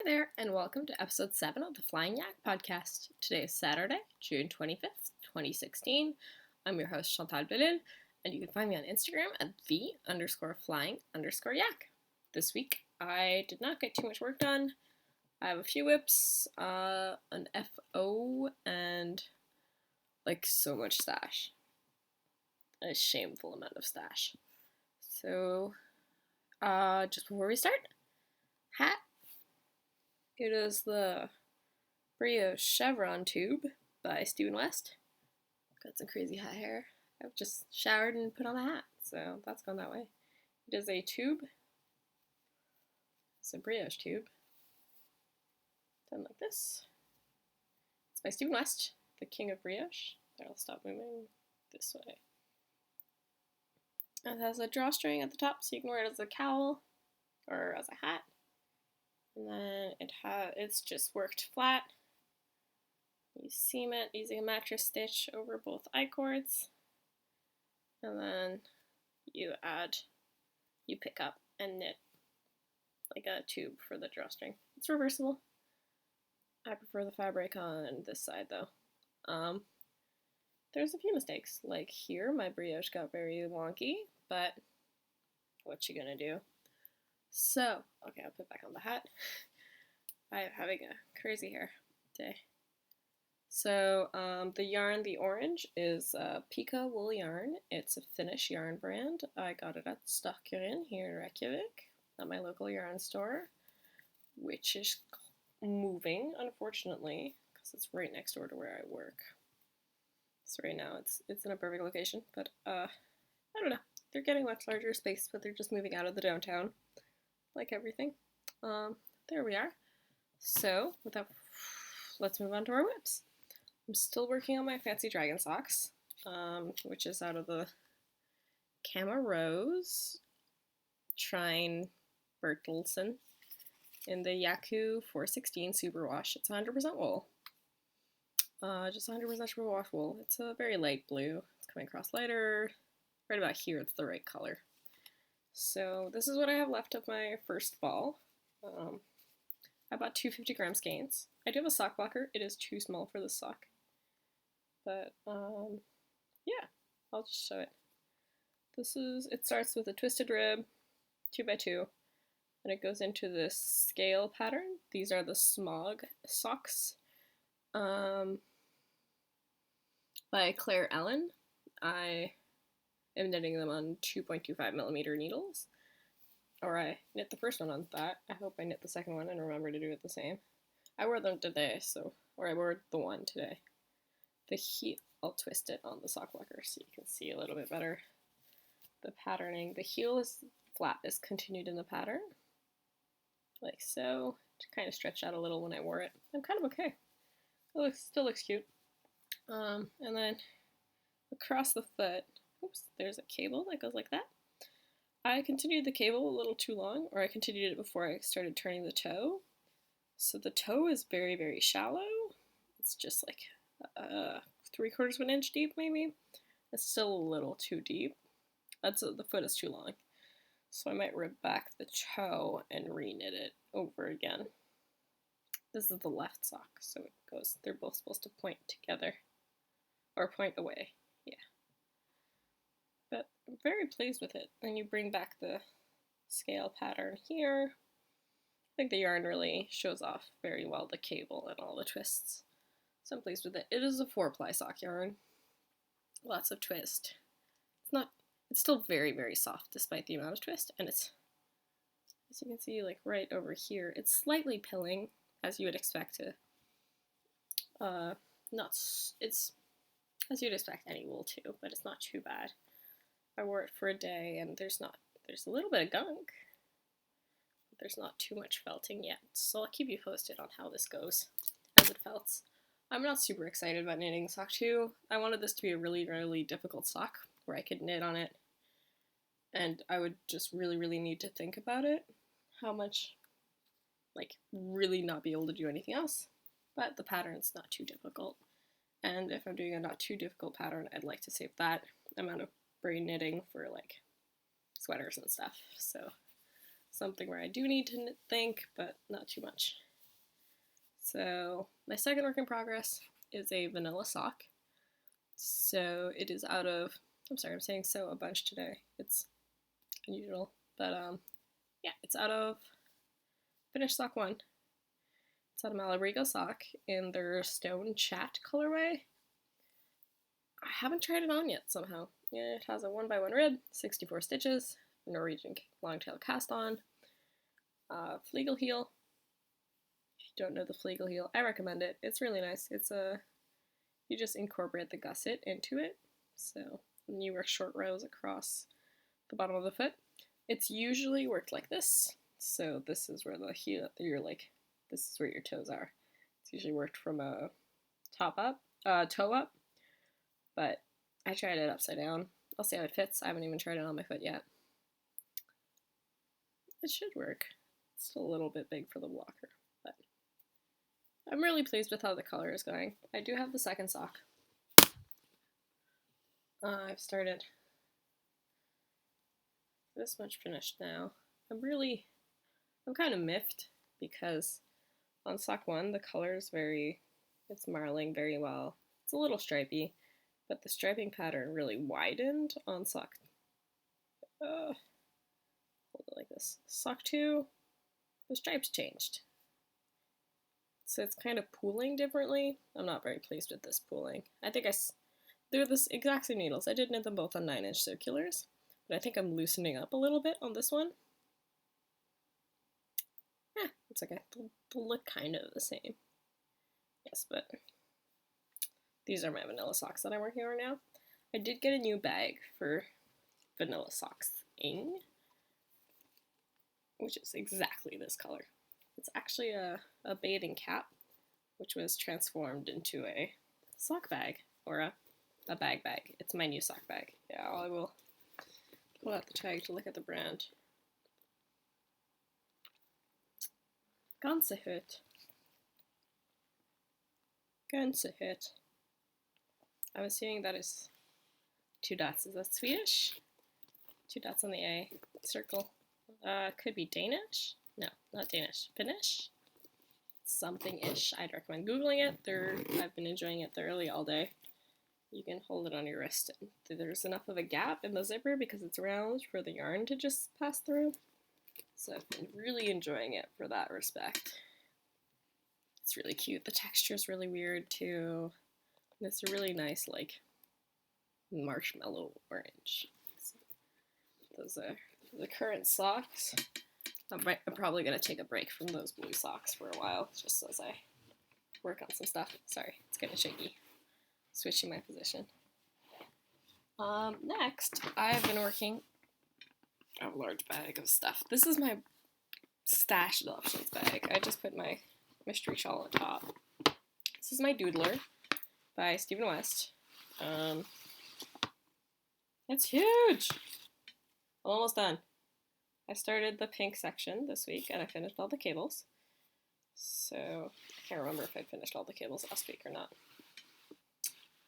Hi there, and welcome to episode 7 of the Flying Yak podcast. Today is Saturday, June 25th, 2016. I'm your host, Chantal Belil, and you can find me on Instagram at the_flying_yak. This week, I did not get too much work done. I have a few whips, an FO, and so much stash. A shameful amount of stash. So, just before we start, hat. It is the Brio Chevron Tube by Steven West. Got some crazy hat hair. I've just showered and put on a hat, so that's gone that way. It is a tube. It's a brioche tube. Done like this. It's by Steven West, the king of brioche. There, I'll stop moving this way. It has a drawstring at the top, so you can wear it as a cowl or as a hat. And then it's just worked flat. You seam it using a mattress stitch over both I-cords. And then you pick up and knit like a tube for the drawstring. It's reversible. I prefer the fabric on this side though. There's a few mistakes. Like here, my brioche got very wonky, but what you gonna do? So, okay, I'll put back on the hat. I'm having a crazy hair day. So, the yarn, the orange, is Pika wool yarn. It's a Finnish yarn brand. I got it at Stockeren here in Reykjavik, at my local yarn store, which is moving, unfortunately, because it's right next door to where I work. So right now it's in a perfect location, but I don't know. They're getting much larger space, but they're just moving out of the downtown. Like everything. There we are. So, let's move on to our whips. I'm still working on my fancy dragon socks, which is out of the CaMaRose Trine Bertelsen in the Yaku 416 superwash. It's 100% wool. Just 100% superwash wool. It's a very light blue. It's coming across lighter. Right about here, it's the right color. So this is what I have left of my first ball. I bought 250-gram skeins. I do have a sock blocker. It is too small for this sock. But, yeah, I'll just show it. It starts with a twisted rib, 2x2, and it goes into this scale pattern. These are the Smog socks by Claire Ellen. I am knitting them on 2.25mm needles. Or I knit the first one on that. I hope I knit the second one and remember to do it the same. I wore them today, or I wore the one today. The heel, I'll twist it on the sock blocker so you can see a little bit better the patterning. The heel is flat, is continued in the pattern. Like so. It kind of stretched out a little when I wore it. I'm kind of okay. It still looks cute. And then across the foot, oops, there's a cable that goes like that. I continued the cable a little too long, or I continued it before I started turning the toe. So the toe is very, very shallow. It's just like 3/4 of an inch deep, maybe. It's still a little too deep. The foot is too long. So I might rip back the toe and re-knit it over again. This is the left sock, so they're both supposed to point together. Or point away, yeah. But I'm very pleased with it. And you bring back the scale pattern here. I think the yarn really shows off very well the cable and all the twists. So I'm pleased with it. It is a 4-ply sock yarn. Lots of twist. It's still very, very soft despite the amount of twist. And it's, as you can see, like right over here, it's slightly pilling, as you would expect to. It's as you'd expect any wool to, but it's not too bad. I wore it for a day, and there's a little bit of gunk. But there's not too much felting yet, so I'll keep you posted on how this goes as it felts. I'm not super excited about knitting sock 2. I wanted this to be a really, really difficult sock where I could knit on it, and I would just really, really need to think about it, how much, really not be able to do anything else. But the pattern's not too difficult, and if I'm doing a not too difficult pattern, I'd like to save that amount of brain knitting for sweaters and stuff. So something where I do need to think, but not too much. So my second work in progress is a vanilla sock. So it is out of, I'm sorry, I'm saying so a bunch today. It's unusual, but yeah, it's out of finished sock 1. It's out of Malabrigo sock in their Stone Chat colorway. I haven't tried it on yet somehow. It has a 1x1 rib, 64 stitches, Norwegian longtail cast on, fleegle heel. If you don't know the fleegle heel, I recommend it. It's really nice. It's you just incorporate the gusset into it. So you work short rows across the bottom of the foot. It's usually worked like this. So this is where the heel, this is where your toes are. It's usually worked from a toe up, but I tried it upside down. I'll see how it fits. I haven't even tried it on my foot yet. It should work. It's still a little bit big for the blocker, but I'm really pleased with how the color is going. I do have the second sock. I've started this much finished now. I'm kind of miffed because on sock 1 the color is it's marling very well. It's a little stripy, but the striping pattern really widened on sock, hold it like this. Sock 2, the stripes changed. So it's kind of pooling differently. I'm not very pleased with this pooling. I think they're the exact same needles. I did knit them both on 9-inch circulars, but I think I'm loosening up a little bit on this one. Yeah, it's okay. They'll look kind of the same. Yes, but these are my vanilla socks that I'm working on now. I did get a new bag for vanilla socks-ing, which is exactly this color. It's actually a bathing cap, which was transformed into a sock bag, or a bag. It's my new sock bag. Yeah, I will pull out the tag to look at the brand. Gänsehut. I'm assuming that is 2 dots. Is that Swedish? 2 dots on the A. Circle. Could be Danish? No, not Danish. Finnish? Something-ish. I'd recommend Googling it. I've been enjoying it thoroughly all day. You can hold it on your wrist. And there's enough of a gap in the zipper because it's round for the yarn to just pass through. So I've been really enjoying it for that respect. It's really cute. The texture is really weird too. And it's a really nice, like, marshmallow orange. So those are the current socks. I'm probably going to take a break from those blue socks for a while, just as I work on some stuff. Sorry, it's getting shaky. Switching my position. Next, I've been working a large bag of stuff. This is my stashed options bag. I just put my mystery shawl on top. This is my Doodler by Stephen West. It's huge! I'm almost done. I started the pink section this week and I finished all the cables. So I can't remember if I finished all the cables last week or not.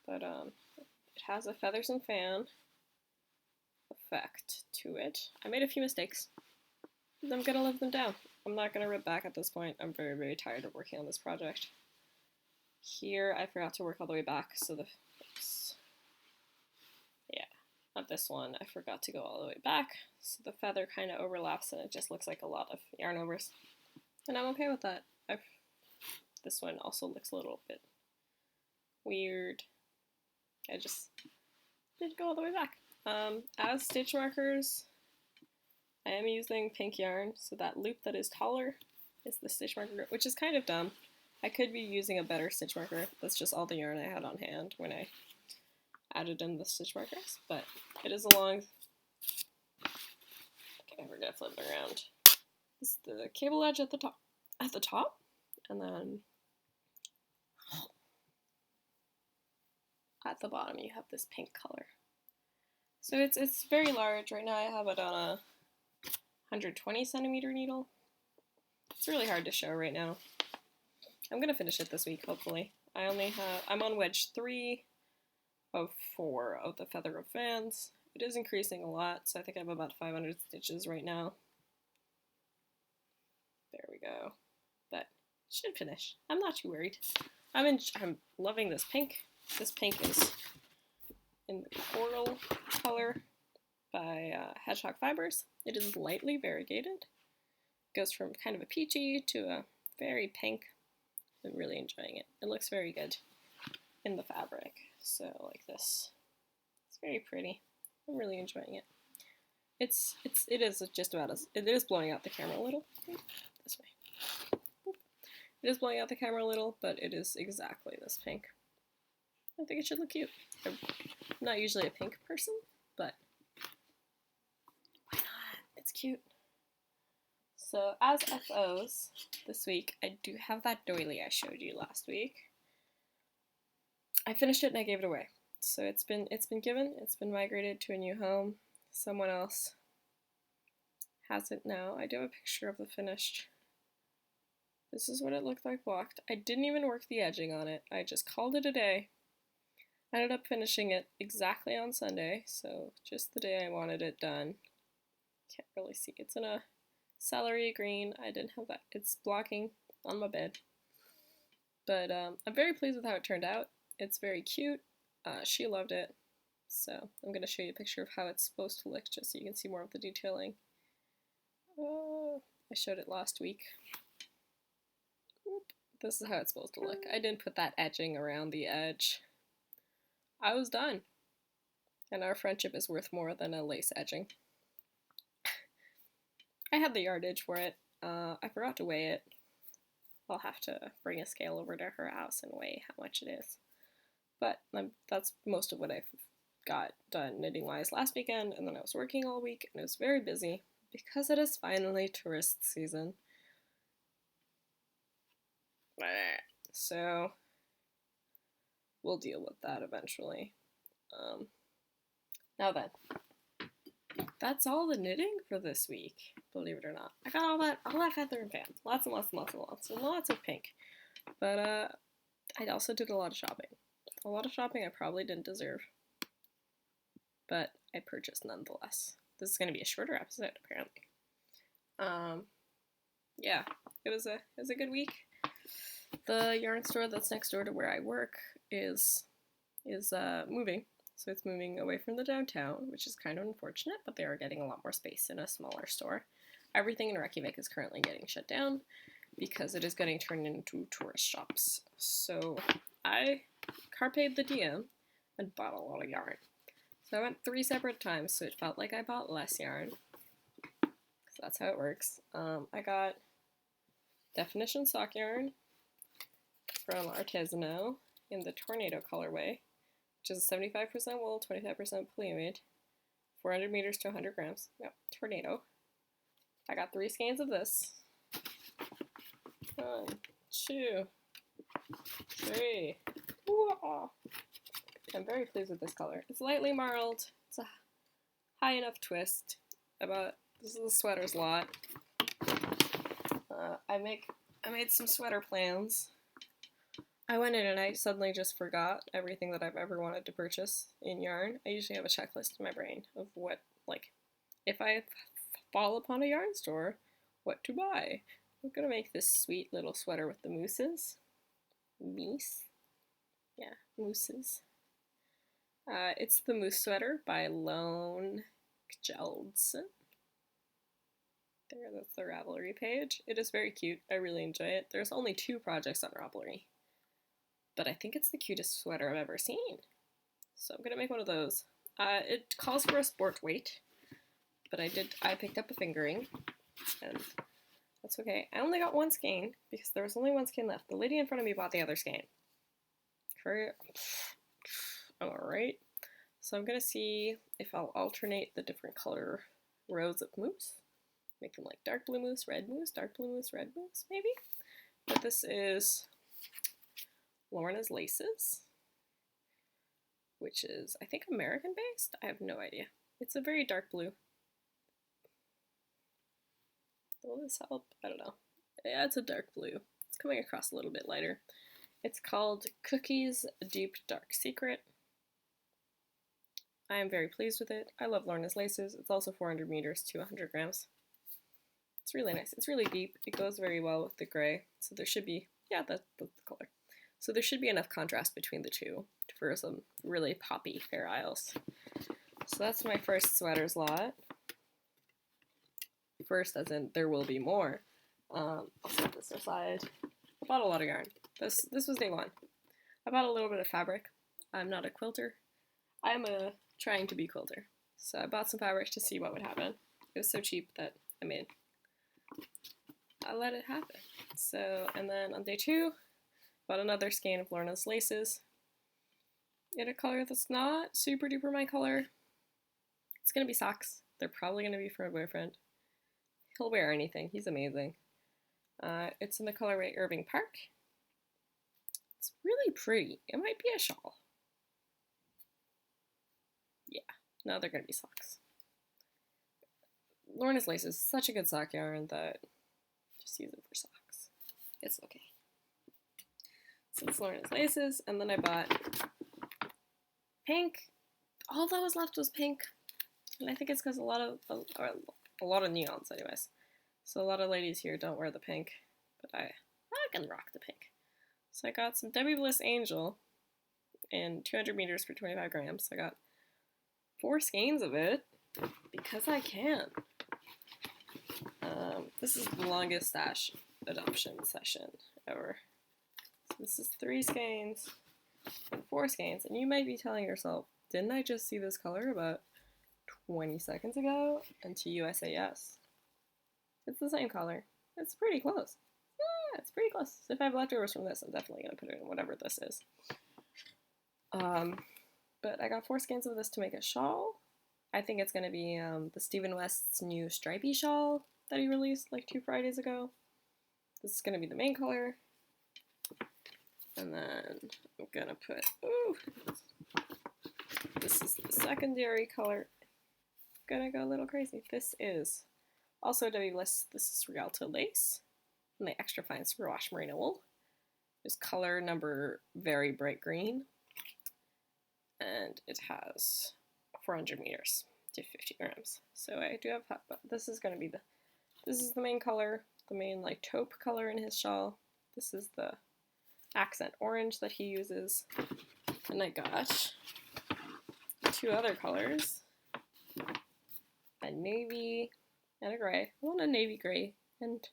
But it has a feathers and fan effect to it. I made a few mistakes. I'm gonna live them down. I'm not gonna rip back at this point. I'm very, very tired of working on this project. Here, I forgot to work all the way back, so not this one. I forgot to go all the way back, so the feather kind of overlaps and it just looks like a lot of yarn overs. And I'm okay with that. This one also looks a little bit weird. I just didn't go all the way back. As stitch markers, I am using pink yarn, so that loop that is taller is the stitch marker, which is kind of dumb. I could be using a better stitch marker. That's just all the yarn I had on hand when I added in the stitch markers, but it is a long, okay, we're gonna flip it around. This is the cable edge at the top, and then at the bottom you have this pink color. So it's very large. Right now I have it on a 120 centimeter needle. It's really hard to show right now. I'm gonna finish it this week, hopefully. I'm on wedge 3 of 4 of the Feather of Fans. It is increasing a lot, so I think I have about 500 stitches right now. There we go. But should finish. I'm not too worried. I'm loving this pink. This pink is in the coral color by Hedgehog Fibers. It is lightly variegated. It goes from kind of a peachy to a very pink. I'm really enjoying it. It looks very good in the fabric. So like this. It's very pretty. I'm really enjoying it. It is just about as, it is blowing out the camera a little. This way. It is blowing out the camera a little, but it is exactly this pink. I think it should look cute. I'm not usually a pink person, but why not? It's cute. So as FOs this week, I do have that doily I showed you last week. I finished it and I gave it away. So it's been given, it's been migrated to a new home. Someone else has it now. I do have a picture of the finished. This is what it looked like walked. I didn't even work the edging on it. I just called it a day. I ended up finishing it exactly on Sunday, so just the day I wanted it done. Can't really see. It's in a celery green. I didn't have that. It's blocking on my bed. But I'm very pleased with how it turned out. It's very cute. She loved it. So I'm going to show you a picture of how it's supposed to look just so you can see more of the detailing. I showed it last week. This is how it's supposed to look. I didn't put that edging around the edge. I was done. And our friendship is worth more than a lace edging. I had the yardage for it. I forgot to weigh it. I'll have to bring a scale over to her house and weigh how much it is. But that's most of what I've got done knitting-wise last weekend, and then I was working all week, and it was very busy because it is finally tourist season. So we'll deal with that eventually. Now then, that's all the knitting for this week, believe it or not. I got all that feather and fan. Lots and lots and lots and lots and lots of pink. But I also did a lot of shopping. A lot of shopping I probably didn't deserve. But I purchased nonetheless. This is going to be a shorter episode, apparently. Yeah, it was a good week. The yarn store that's next door to where I work is moving. So it's moving away from the downtown, which is kind of unfortunate, but they are getting a lot more space in a smaller store. Everything in Reykjavik is currently getting shut down because it is getting turned into tourist shops. So I carped the diem and bought a lot of yarn. So I went 3 separate times, so it felt like I bought less yarn. So that's how it works. I got Definition sock yarn from Artesano in the Tornado colorway, which is 75% wool, 25% polyamide, 400 meters to 100 grams. Yep, Tornado. I got 3 skeins of this. 1, 2, 3. Whoa. I'm very pleased with this color. It's lightly marled. It's a high enough twist. This is the sweaters lot. I made some sweater plans. I went in and I suddenly just forgot everything that I've ever wanted to purchase in yarn. I usually have a checklist in my brain of what, like, if I fall upon a yarn store, what to buy. I'm gonna make this sweet little sweater with the mooses. Meese? Yeah, mooses. It's the Moose Sweater by Lone Kjeldsen. There, that's the Ravelry page. It is very cute. I really enjoy it. There's only 2 projects on Ravelry, but I think it's the cutest sweater I've ever seen. So I'm gonna make one of those. It calls for a sport weight, but I picked up a fingering, and that's okay. I only got 1 skein because there was only 1 skein left. The lady in front of me bought the other skein. Alright, so I'm gonna see if I'll alternate the different color rows of moose. Make them like dark blue moose, red moose, dark blue moose, red moose, maybe? But this is Lorna's Laces, which is, I think, American based? I have no idea. It's a very dark blue. Will this help? I don't know. Yeah, it's a dark blue. It's coming across a little bit lighter. It's called Cookies Deep Dark Secret. I am very pleased with it. I love Lorna's Laces. It's also 400 meters to 100 grams. It's really nice. It's really deep. It goes very well with the gray. So there should be, yeah, that's the color. So there should be enough contrast between the two for some really poppy Fair Isles. So that's my first sweaters lot. First, as in there will be more. I'll set this aside. I bought a lot of yarn. This was day one. I bought a little bit of fabric. I'm not a quilter. I'm trying to be quilter. So I bought some fabric to see what would happen. It was so cheap that I let it happen. So, and then on day two, bought another skein of Lorna's laces in a color that's not super duper my color. It's gonna be socks. They're probably gonna be for my boyfriend. He'll wear anything. He's amazing. It's in the colorway Irving Park. It's really pretty. It might be a shawl. Yeah, no, they're gonna be socks. Lorna's lace is such a good sock yarn that just use it for socks. It's okay. So it's Lorna's laces, and then I bought pink. All that was left was pink, and I think it's because a lot of neons, anyways. So a lot of ladies here don't wear the pink, but I can rock the pink. So I got some Debbie Bliss Angel in 200 meters for 25 grams. I got 4 skeins of it because I can. This is the longest stash adoption session ever. So this is 3 skeins and 4 skeins, and you might be telling yourself, didn't I just see this color about 20 seconds ago? And to you I say yes. It's the same color. It's pretty close. Yeah, it's pretty close. So if I have leftovers from this, I'm definitely going to put it in whatever this is. But I got 4 skeins of this to make a shawl. I think it's going to be the Stephen West's new stripy shawl that he released like 2 Fridays ago. This is going to be the main color. And then I'm going to put, this is the secondary color. I'm going to go a little crazy. This is also Debbie Bliss. This is Rialto lace and the extra fine superwash merino wool. There's color number very bright green. And it has 400 meters to 50 grams. So I do have, this is going to be this is the main color, the main like taupe color in his shawl. This is the accent orange that he uses. And I got 2 other colors, a navy and a gray. I want a navy gray, and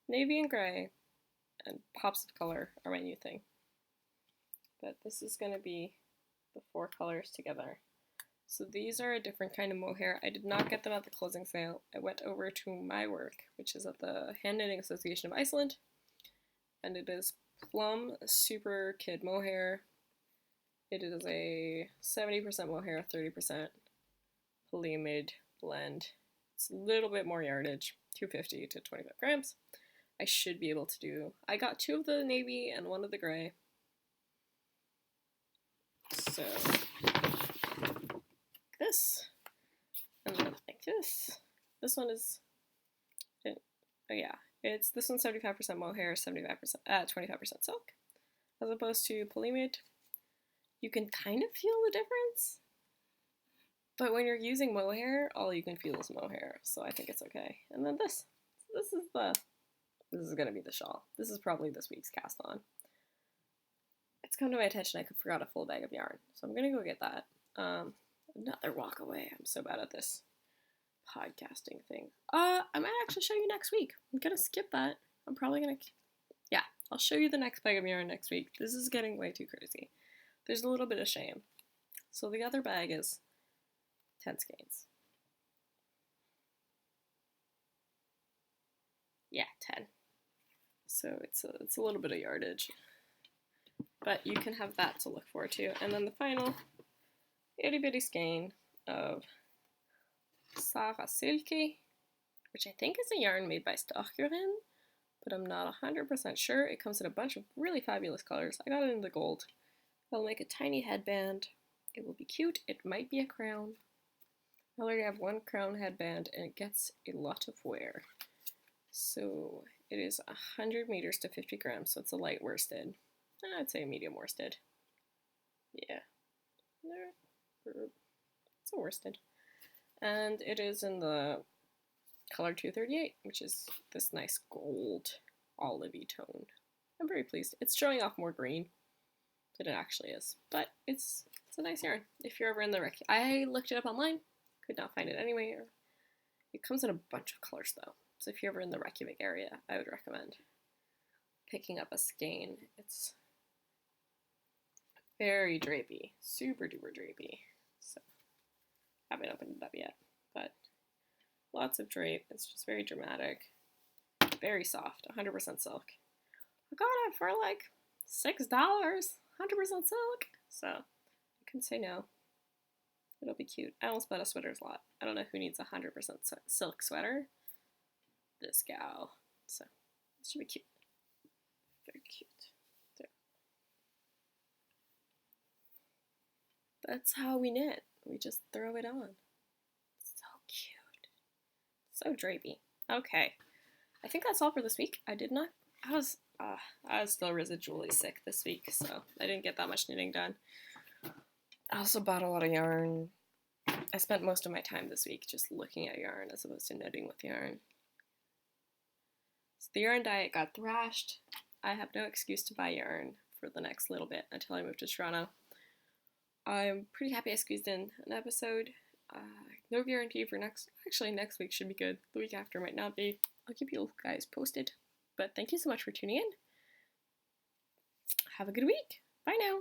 navy and gray and pops of color are my new thing. But this is going to be the 4 colors together. So these are a different kind of mohair. I did not get them at the closing sale. I went over to my work, which is at the Hand Knitting Association of Iceland, and it is Plum Super Kid Mohair. It is a 70% mohair, 30% polyamide blend. It's a little bit more yardage, 250 to 25 grams. I should be able to do, I got 2 of the navy and 1 of the gray. So, this, and then like this. This one is, oh yeah, this one's 75% mohair, 25% silk, as opposed to polyamide. You can kind of feel the difference, but when you're using mohair, all you can feel is mohair, so I think it's okay. And then this is gonna be the shawl. This is probably this week's cast on. It's come to my attention I forgot a full bag of yarn, so I'm gonna go get that. Another walk away. I'm so bad at this podcasting thing. I might actually show you next week. I'm gonna skip that. I'm probably gonna, yeah, I'll show you the next bag of yarn next week. This is getting way too crazy. There's a little bit of shame. So the other bag is 10 skeins. Yeah, 10. So it's a little bit of yardage. But you can have that to look forward to. And then the final itty bitty skein of Sara Silke, which I think is a yarn made by Starkuren, but I'm not 100% sure. It comes in a bunch of really fabulous colors. I got it in the gold. I'll make a tiny headband. It will be cute. It might be a crown. I already have 1 crown headband and it gets a lot of wear. So it is 100 meters to 50 grams, so it's a light worsted. I'd say a medium worsted. Yeah. It's a worsted. And it is in the color 238, which is this nice gold olivey tone. I'm very pleased. It's showing off more green than it actually is, but it's a nice yarn. If you're ever in the I looked it up online, could not find it anywhere. It comes in a bunch of colors though, so if you're ever in the Reykjavik area, I would recommend picking up a skein. It's very drapey, super duper drapey. So I haven't opened it up yet, but lots of drape. It's just very dramatic, very soft, 100% silk. I got it for like $6, 100% silk. So I couldn't say no. It'll be cute. I almost bought a sweater's lot. I don't know who needs a 100% silk sweater. This gal. So it should be cute. Very cute. There. That's how we knit. We just throw it on. So cute. So drapey. Okay. I think that's all for this week. I was still residually sick this week, so I didn't get that much knitting done. I also bought a lot of yarn. I spent most of my time this week just looking at yarn as opposed to knitting with yarn. So the yarn diet got thrashed. I have no excuse to buy yarn for the next little bit until I move to Toronto. I'm pretty happy I squeezed in an episode. No guarantee for next week should be good. The week after might not be. I'll keep you guys posted. But thank you so much for tuning in. Have a good week. Bye now.